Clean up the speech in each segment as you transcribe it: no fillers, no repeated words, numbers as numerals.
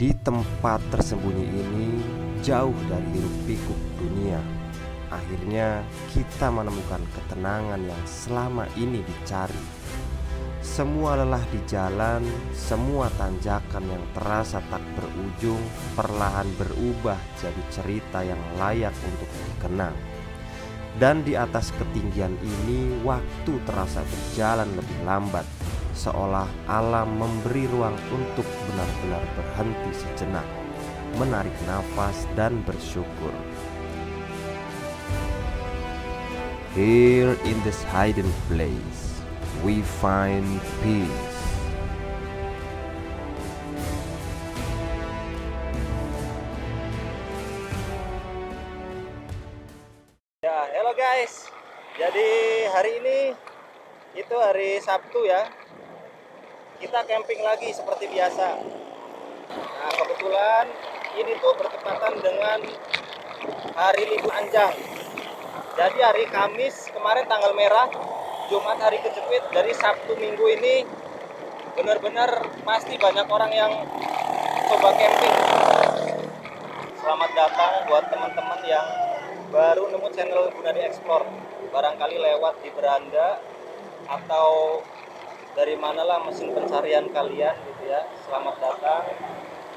Di tempat tersembunyi ini, jauh dari hiruk-pikuk dunia, akhirnya kita menemukan ketenangan yang selama ini dicari. Semua lelah di jalan, semua tanjakan yang terasa tak berujung, perlahan berubah jadi cerita yang layak untuk dikenang. Dan di atas ketinggian ini, waktu terasa berjalan lebih lambat, seolah alam memberi ruang untuk benar-benar berhenti sejenak, menarik nafas dan bersyukur. Here in this hidden place, we find peace. Ya, halo guys. Jadi hari ini itu hari Sabtu ya. Kita camping lagi seperti biasa. Nah, kebetulan ini tuh bertepatan dengan hari libur panjang. Jadi hari Kamis kemarin tanggal merah, Jumat hari kejepit. Dari Sabtu Minggu ini benar-benar pasti banyak orang yang coba camping. Selamat datang buat teman-teman yang baru nemu channel Gunadi Explore, barangkali lewat di beranda atau dari manalah mesin pencarian kalian gitu ya. Selamat datang.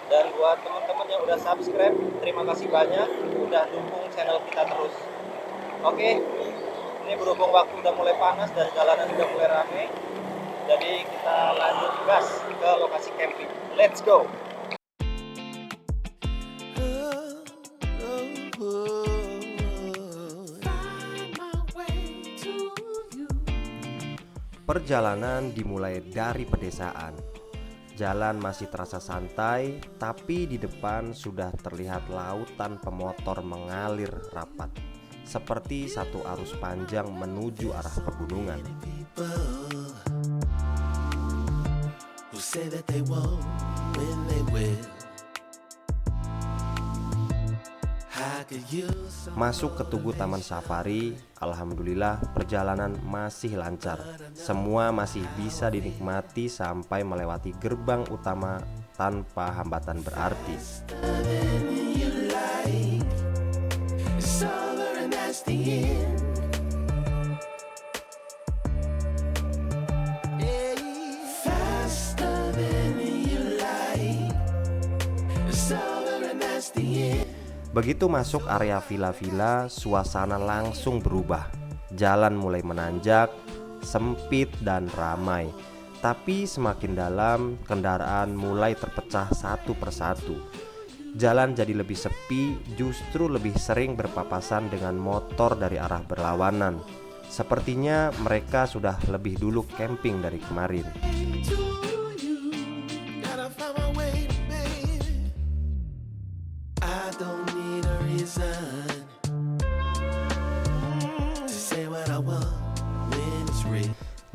Dan buat teman-teman yang udah subscribe, terima kasih banyak udah dukung channel kita terus. Oke, ini berhubung waktu udah mulai panas dan jalanan udah mulai rame, jadi kita lanjut gas ke lokasi camping. Let's go. Perjalanan dimulai dari pedesaan. Jalan masih terasa santai, tapi di depan sudah terlihat lautan pemotor mengalir rapat, seperti satu arus panjang menuju arah pegunungan. Masuk ke Tugu Taman Safari, alhamdulillah perjalanan masih lancar. Semua masih bisa dinikmati sampai melewati gerbang utama tanpa hambatan berarti. Begitu masuk area villa-villa, suasana langsung berubah. Jalan mulai menanjak, sempit dan ramai. Tapi semakin dalam, kendaraan mulai terpecah satu persatu. Jalan jadi lebih sepi, justru lebih sering berpapasan dengan motor dari arah berlawanan. Sepertinya mereka sudah lebih dulu camping dari kemarin.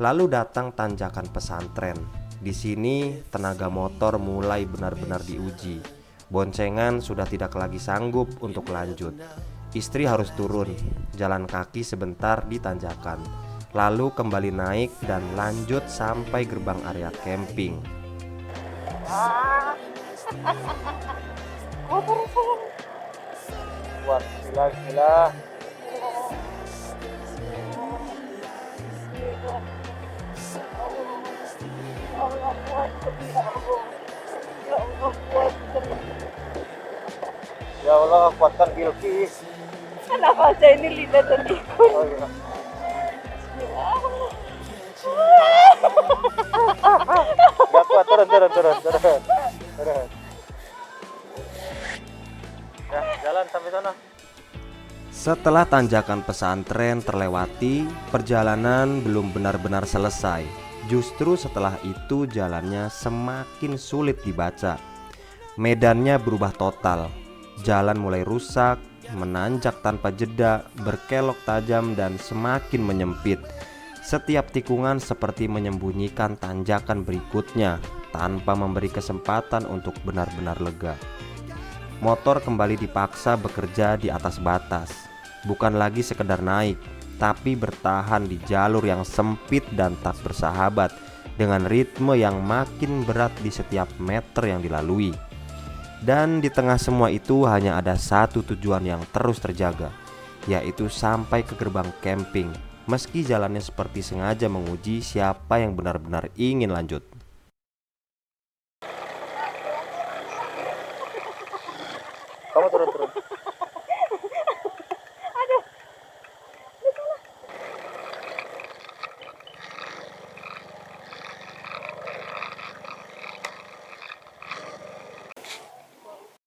Lalu datang tanjakan pesantren. Di sini tenaga motor mulai benar-benar diuji. Boncengan sudah tidak lagi sanggup untuk lanjut. Istri harus turun, jalan kaki sebentar di tanjakan, lalu kembali naik dan lanjut sampai gerbang area camping. Buat bismillah. Ya Allah, kuatkan Bilqis. Kenapa aja ini lidah dan ikut? Oh iya. Gak kuat, turun. Ya, jalan sampai sana. Setelah tanjakan pesantren terlewati, perjalanan belum benar-benar selesai. Justru setelah itu jalannya semakin sulit dibaca. Medannya berubah total. Jalan mulai rusak, menanjak tanpa jeda, berkelok tajam dan semakin menyempit. Setiap tikungan seperti menyembunyikan tanjakan berikutnya tanpa memberi kesempatan untuk benar-benar lega. Motor kembali dipaksa bekerja di atas batas. Bukan lagi sekedar naik, tapi bertahan di jalur yang sempit dan tak bersahabat, dengan ritme yang makin berat di setiap meter yang dilalui. Dan di tengah semua itu hanya ada satu tujuan yang terus terjaga, yaitu sampai ke gerbang camping. Meski jalannya seperti sengaja menguji siapa yang benar-benar ingin lanjut. Kamu turun.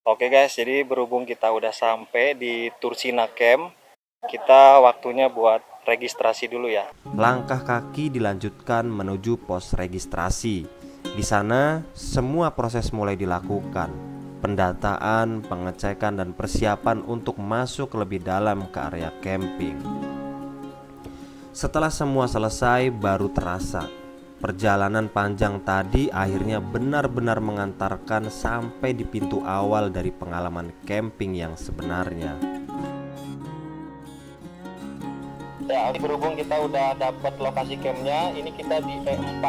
Oke guys, jadi berhubung kita udah sampai di Tursina Camp, kita waktunya buat registrasi dulu ya. Langkah kaki dilanjutkan menuju pos registrasi. Di sana semua proses mulai dilakukan. Pendataan, pengecekan dan persiapan untuk masuk lebih dalam ke area camping. Setelah semua selesai baru terasa perjalanan panjang tadi akhirnya benar-benar mengantarkan sampai di pintu awal dari pengalaman camping yang sebenarnya. Ya, berhubung kita udah dapat lokasi campnya, ini kita di E4.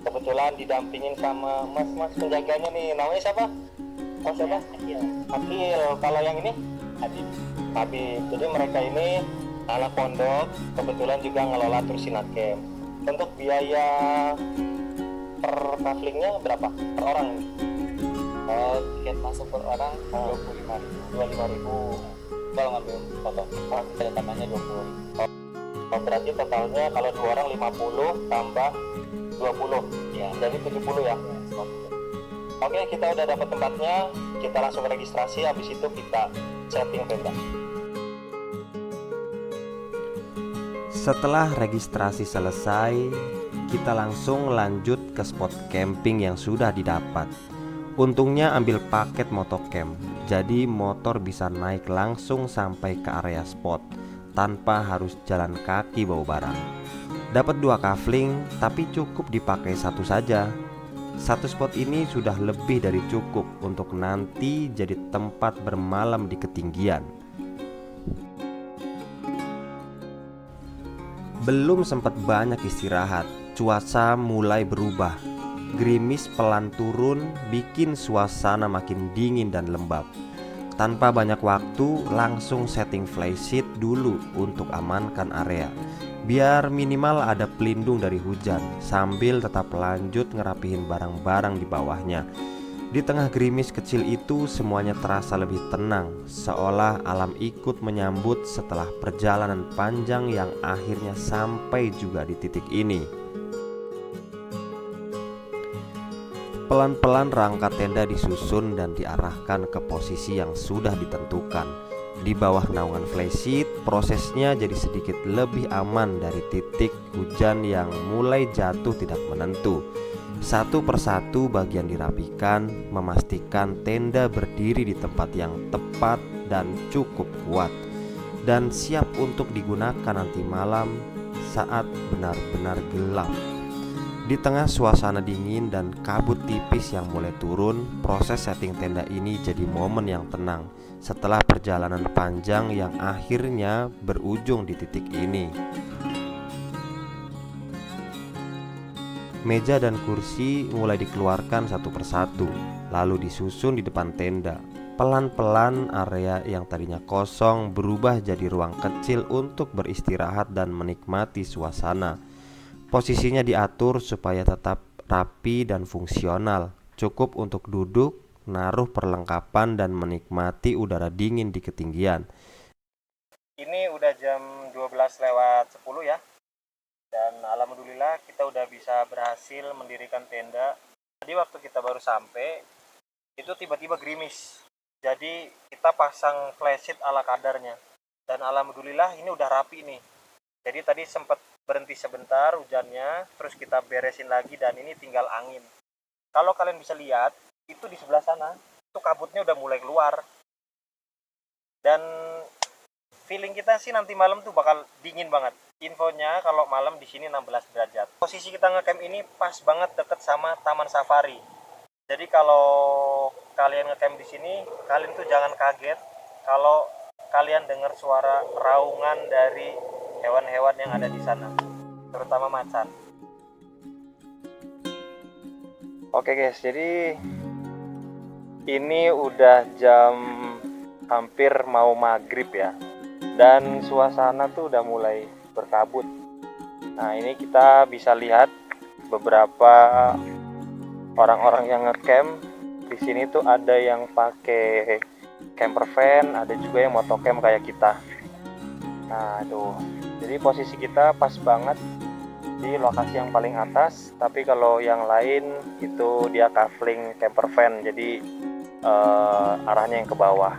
Kebetulan didampingin sama mas penjaganya nih, namanya siapa? Oh siapa? Akil. Kalau yang ini? Habib. Jadi mereka ini anak pondok, kebetulan juga ngelola Tursina Camp. Untuk biaya per kaflingnya berapa? Per orang? Tiket masuk per orang 25.000. Kalau ngambil foto, kita tambahnya 20.000. Oh, berarti totalnya kalau 2 orang 50 tambah 20 ya, jadi 70 ya. Oke, kita udah dapat tempatnya, kita langsung registrasi, habis itu kita setting tenda. Setelah registrasi selesai, kita langsung lanjut ke spot camping yang sudah didapat. Untungnya ambil paket motocamp, jadi motor bisa naik langsung sampai ke area spot tanpa harus jalan kaki bawa barang. Dapat 2 kafling, tapi cukup dipakai satu saja. Satu spot ini sudah lebih dari cukup untuk nanti jadi tempat bermalam di ketinggian. Belum sempat banyak istirahat, cuaca mulai berubah. Gerimis pelan turun, bikin suasana makin dingin dan lembab. Tanpa banyak waktu, langsung setting flysheet dulu untuk amankan area, biar minimal ada pelindung dari hujan, sambil tetap lanjut ngerapihin barang-barang di bawahnya. Di tengah gerimis kecil itu semuanya terasa lebih tenang, seolah alam ikut menyambut setelah perjalanan panjang yang akhirnya sampai juga di titik ini. Pelan-pelan rangka tenda disusun dan diarahkan ke posisi yang sudah ditentukan. Di bawah naungan flysheet, prosesnya jadi sedikit lebih aman dari titik hujan yang mulai jatuh tidak menentu. Satu persatu bagian dirapikan, memastikan tenda berdiri di tempat yang tepat dan cukup kuat, dan siap untuk digunakan nanti malam saat benar-benar gelap. Di tengah suasana dingin dan kabut tipis yang mulai turun, proses setting tenda ini jadi momen yang tenang setelah perjalanan panjang yang akhirnya berujung di titik ini. Meja dan kursi mulai dikeluarkan satu persatu, lalu disusun di depan tenda. Pelan-pelan area yang tadinya kosong berubah jadi ruang kecil untuk beristirahat dan menikmati suasana. Posisinya diatur supaya tetap rapi dan fungsional, cukup untuk duduk, naruh perlengkapan dan menikmati udara dingin di ketinggian. Ini udah jam 12:10 ya. Dan alhamdulillah kita udah bisa berhasil mendirikan tenda. Tadi waktu kita baru sampai, itu tiba-tiba gerimis. Jadi kita pasang flysheet ala kadarnya. Dan alhamdulillah ini udah rapi nih. Jadi tadi sempat berhenti sebentar hujannya, terus kita beresin lagi dan ini tinggal angin. Kalau kalian bisa lihat, itu di sebelah sana, itu kabutnya udah mulai keluar. Dan feeling kita sih nanti malam tuh bakal dingin banget. Infonya kalau malam di sini 16 derajat. Posisi kita ngecamp ini pas banget deket sama taman safari. Jadi kalau kalian ngecamp di sini, kalian tuh jangan kaget kalau kalian dengar suara raungan dari hewan-hewan yang ada di sana, terutama macan. Oke guys, jadi Ini udah jam hampir mau maghrib ya, dan suasana tuh udah mulai berkabut. Nah, ini kita bisa lihat beberapa orang-orang yang ngecamp. Di sini tuh ada yang pakai camper van, ada juga yang motocamp kayak kita. Nah, tuh. Jadi posisi kita pas banget di lokasi yang paling atas, tapi kalau yang lain itu dia kafling camper van, jadi arahnya yang ke bawah.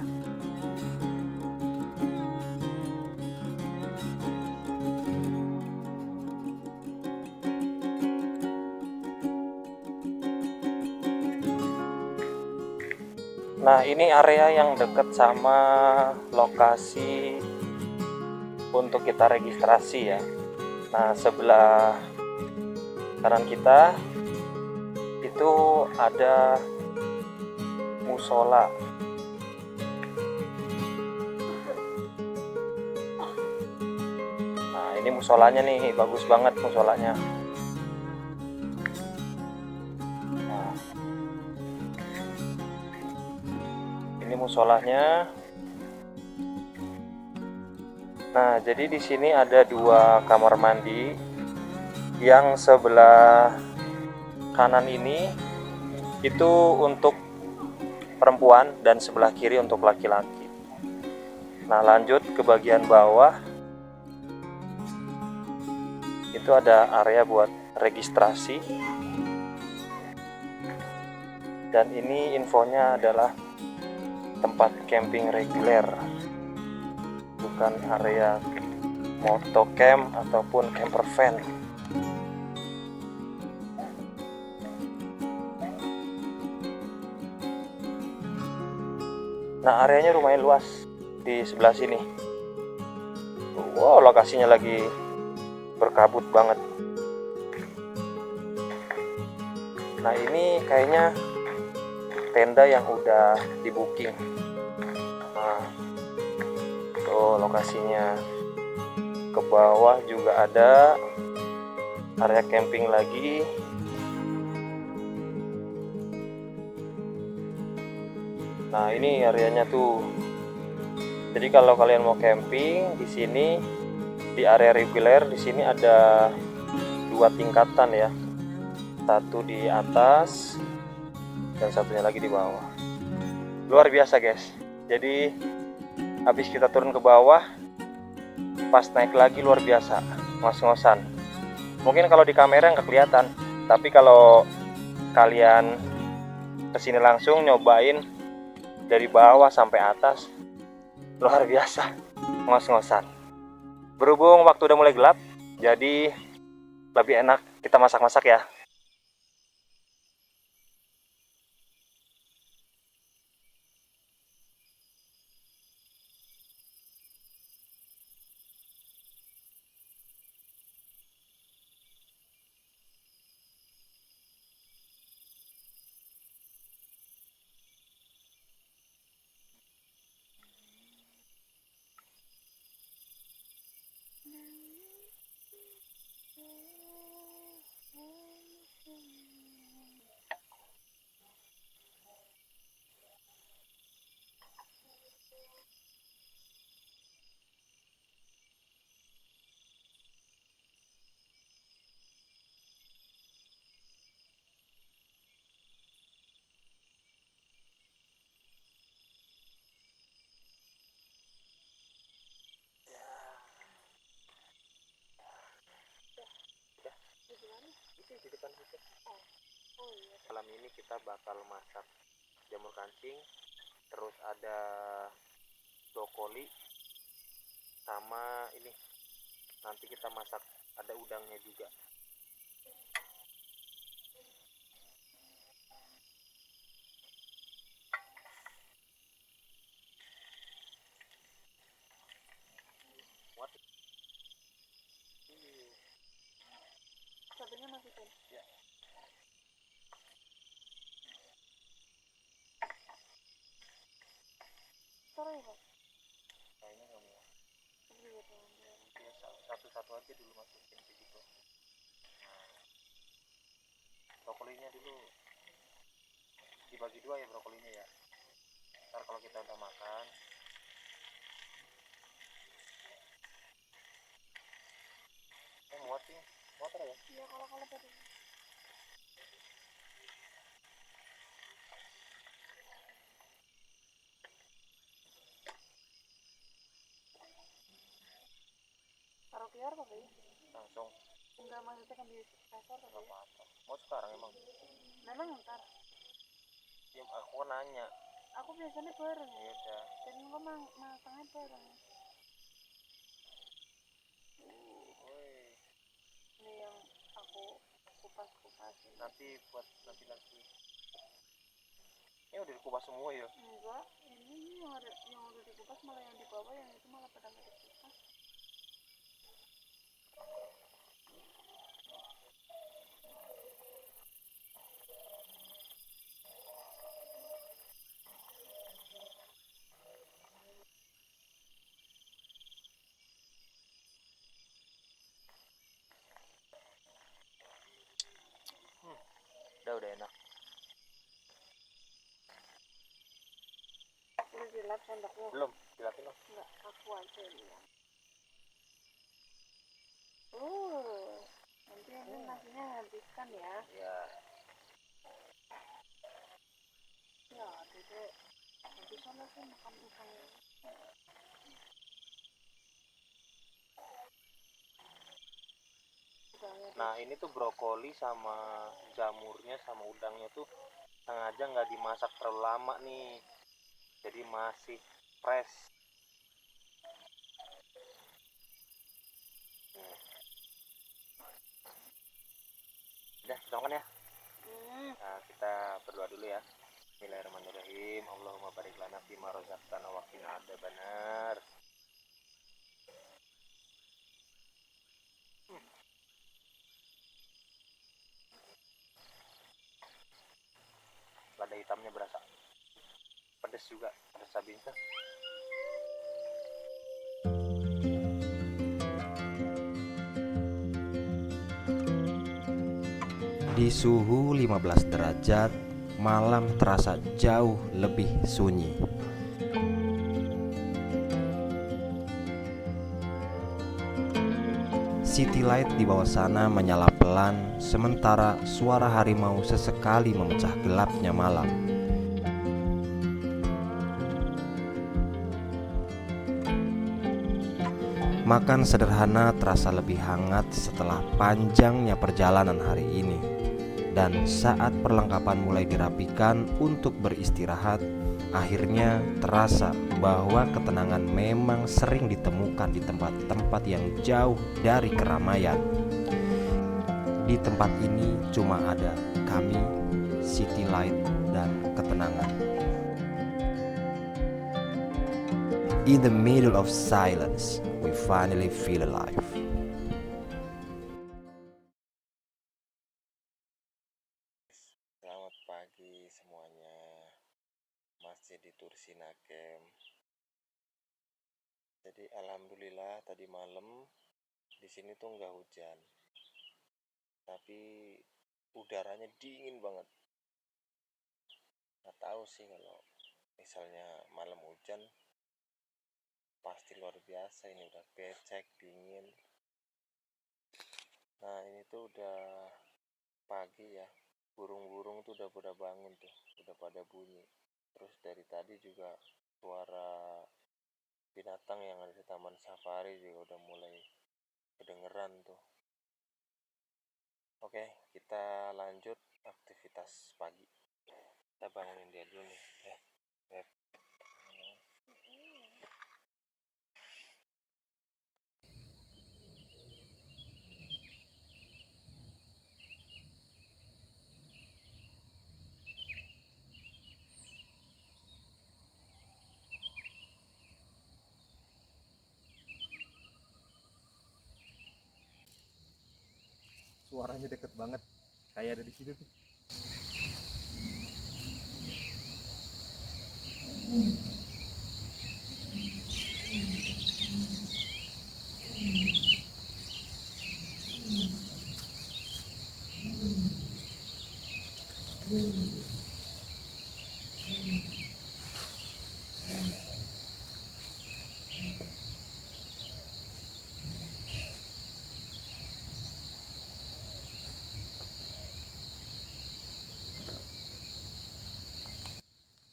Nah, ini area yang dekat sama lokasi untuk kita registrasi ya. Nah, sebelah kanan kita itu ada musola. Nah, ini musolanya nih, bagus banget musolanya. Nah, ini musolanya. Nah, jadi di sini ada 2 kamar mandi. Yang sebelah kanan ini itu untuk perempuan dan sebelah kiri untuk laki-laki. Nah, lanjut ke bagian bawah. Itu ada area buat registrasi. Dan ini infonya adalah tempat camping reguler, bukan area motocamp ataupun camper van. Nah, areanya lumayan luas di sebelah sini. Wow, lokasinya lagi berkabut banget. Nah, ini kayaknya tenda yang udah di booking. Nah, tuh lokasinya. Ke bawah juga ada area camping lagi. Nah, ini areanya tuh. Jadi kalau kalian mau camping di sini di area reguler, di sini ada 2 tingkatan ya. Satu di atas dan satunya lagi di bawah. Luar biasa, guys. Jadi habis kita turun ke bawah, pas naik lagi luar biasa, ngos-ngosan. Mungkin kalau di kamera nggak kelihatan, tapi kalau kalian kesini langsung nyobain dari bawah sampai atas, luar biasa, ngos-ngosan. Berhubung waktu udah mulai gelap, jadi lebih enak kita masak-masak ya. Di depan situ. Malam ini kita bakal masak jamur kancing, terus ada brokoli, sama ini nanti kita masak ada udangnya juga. What? Satunya masukin. Ya. Taruh ya, Pak? Kayaknya nggak mau. Iya, Pak. Ya, satu-satu aja dulu masukin begitu. Nah, brokolinya dulu. dibagi dua ya brokolinya ya. Ntar kalau kita udah makan, muat sih, muat ya. Iya, kalau tadi. Taruh keluar apa ya? Langsung. Enggak, maksudnya kan di kasar Nggak apa ya? apa-apa. Mau sekarang emang? Memang ntar. Ya, aku kan nanya. Aku biasanya bareng. Ya udah. Dan gue makannya bareng. Woi. Ini yang aku kupas-kupasin. Nanti buat nanti lagi. Ini udah dikupas semua ya? Enggak, ini yang udah dikupas, malah yang di bawah yang itu malah pada nggak dikupas. Udah enak. Udah dilap sendoknya? Belum, dilapin loh. Enggak, aku aja ini yang. Nanti ini nasinya habiskan ya. Ya. Ya, jadi nanti sana sih makan udang. Nah ini tuh brokoli sama jamurnya sama udangnya tuh sengaja nggak dimasak terlalu lama nih, jadi masih fresh. Udah kita makan ya. Nah kita berdoa dulu ya. Bismillahirrahmanirrahim. Allahumma barik lana fima razaqtana wa qina adzabannar. Lada hitamnya berasa pedes juga, pedes cabenya. Di suhu 15 derajat, malam terasa jauh lebih sunyi. City light di bawah sana menyala pelan, sementara suara harimau sesekali memecah gelapnya malam. Makan sederhana terasa lebih hangat setelah panjangnya perjalanan hari ini. Dan saat perlengkapan mulai dirapikan untuk beristirahat, akhirnya terasa bahwa ketenangan memang sering ditemukan di tempat-tempat yang jauh dari keramaian. Di tempat ini cuma ada kami, City Light, dan ketenangan. In the middle of silence, we finally feel alive. Selamat pagi semuanya. Masih di Tursinakem. Jadi alhamdulillah tadi malam di sini tuh nggak hujan, tapi udaranya dingin banget. Nggak tahu sih kalau misalnya malam hujan pasti luar biasa, ini udah becek dingin. Nah ini tuh udah pagi ya, burung-burung tuh udah pada bangun tuh, udah pada bunyi. Terus dari tadi juga suara binatang yang ada di taman safari juga udah mulai kedengeran tuh. Oke, kita lanjut aktivitas pagi. Kita bangunin dia dulu nih. Beb. Suaranya deket banget, kayak ada di situ tuh.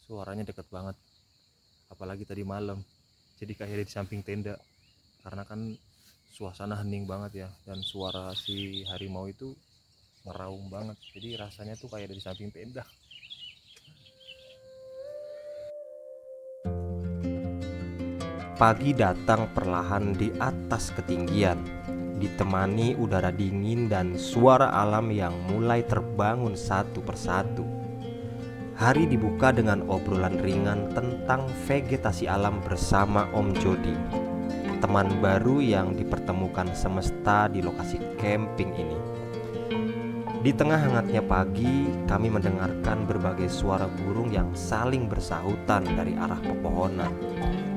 suaranya deket banget, apalagi tadi malam. Jadi kayak ada di samping tenda, karena kan suasana hening banget ya, dan suara si harimau itu ngeraung banget, jadi rasanya tuh kayak ada di samping tenda. Pagi datang perlahan di atas ketinggian, ditemani udara dingin dan suara alam yang mulai terbangun satu persatu. Hari dibuka dengan obrolan ringan tentang vegetasi alam bersama Om Jody, teman baru yang dipertemukan semesta di lokasi camping ini. Di tengah hangatnya pagi, kami mendengarkan berbagai suara burung yang saling bersahutan dari arah pepohonan.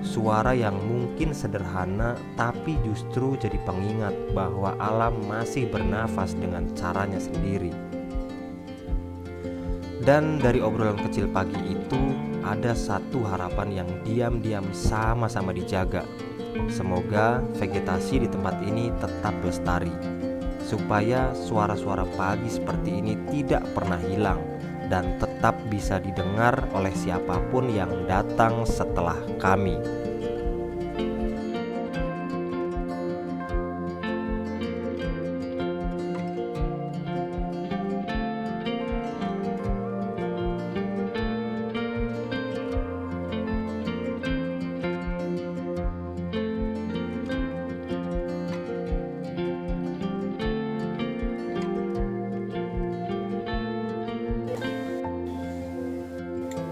Suara yang mungkin sederhana, tapi justru jadi pengingat bahwa alam masih bernafas dengan caranya sendiri. Dan dari obrolan kecil pagi itu, ada satu harapan yang diam-diam sama-sama dijaga. Semoga vegetasi di tempat ini tetap lestari, supaya suara-suara pagi seperti ini tidak pernah hilang dan tetap bisa didengar oleh siapapun yang datang setelah kami.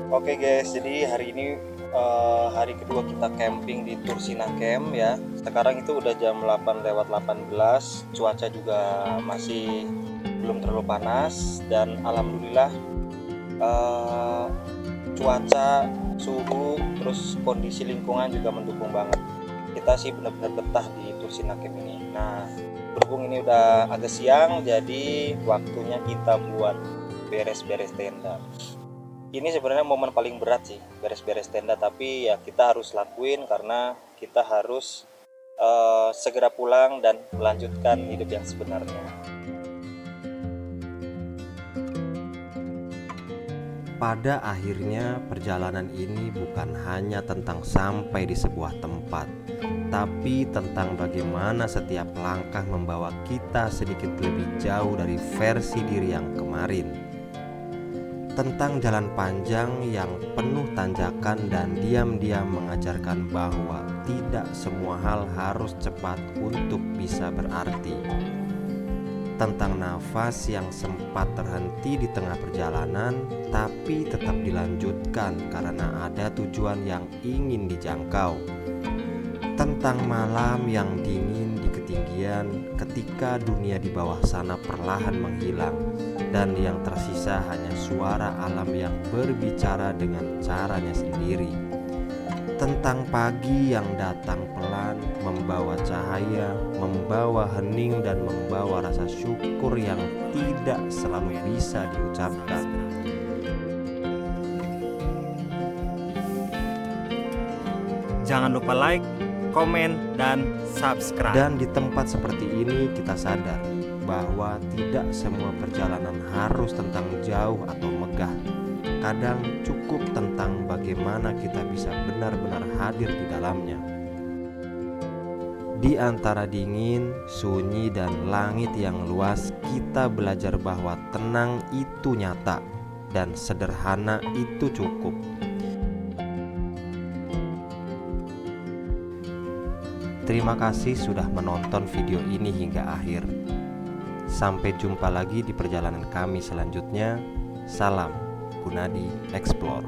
Oke guys, jadi hari ini hari kedua kita camping di Tursina Camp ya. Sekarang itu udah jam 8:18, cuaca juga masih belum terlalu panas, dan alhamdulillah cuaca, suhu, terus kondisi lingkungan juga mendukung banget. Kita sih benar-benar betah di Tursina Camp ini. Nah, berhubung ini udah agak siang, jadi waktunya kita buat beres-beres tenda. Ini sebenarnya momen paling berat sih, beres-beres tenda, tapi ya kita harus lakuin karena kita harus segera pulang dan melanjutkan hidup yang sebenarnya. Pada akhirnya perjalanan ini bukan hanya tentang sampai di sebuah tempat, tapi tentang bagaimana setiap langkah membawa kita sedikit lebih jauh dari versi diri yang kemarin. Tentang jalan panjang yang penuh tanjakan dan diam-diam mengajarkan bahwa tidak semua hal harus cepat untuk bisa berarti. Tentang nafas yang sempat terhenti di tengah perjalanan, tapi tetap dilanjutkan karena ada tujuan yang ingin dijangkau. Tentang malam yang dingin di ketinggian ketika dunia di bawah sana perlahan menghilang, dan yang tersisa hanya suara alam yang berbicara dengan caranya sendiri. Tentang pagi yang datang pelan, membawa cahaya, membawa hening, dan membawa rasa syukur yang tidak selalu bisa diucapkan. Jangan lupa like, komen, dan subscribe. Dan di tempat seperti ini kita sadar bahwa tidak semua perjalanan harus tentang jauh atau megah. Kadang cukup tentang bagaimana kita bisa benar-benar hadir di dalamnya. Di antara dingin, sunyi, dan langit yang luas, kita belajar bahwa tenang itu nyata dan sederhana itu cukup. Terima kasih sudah menonton video ini hingga akhir. Sampai jumpa lagi di perjalanan kami selanjutnya. Salam Gunadi Explore.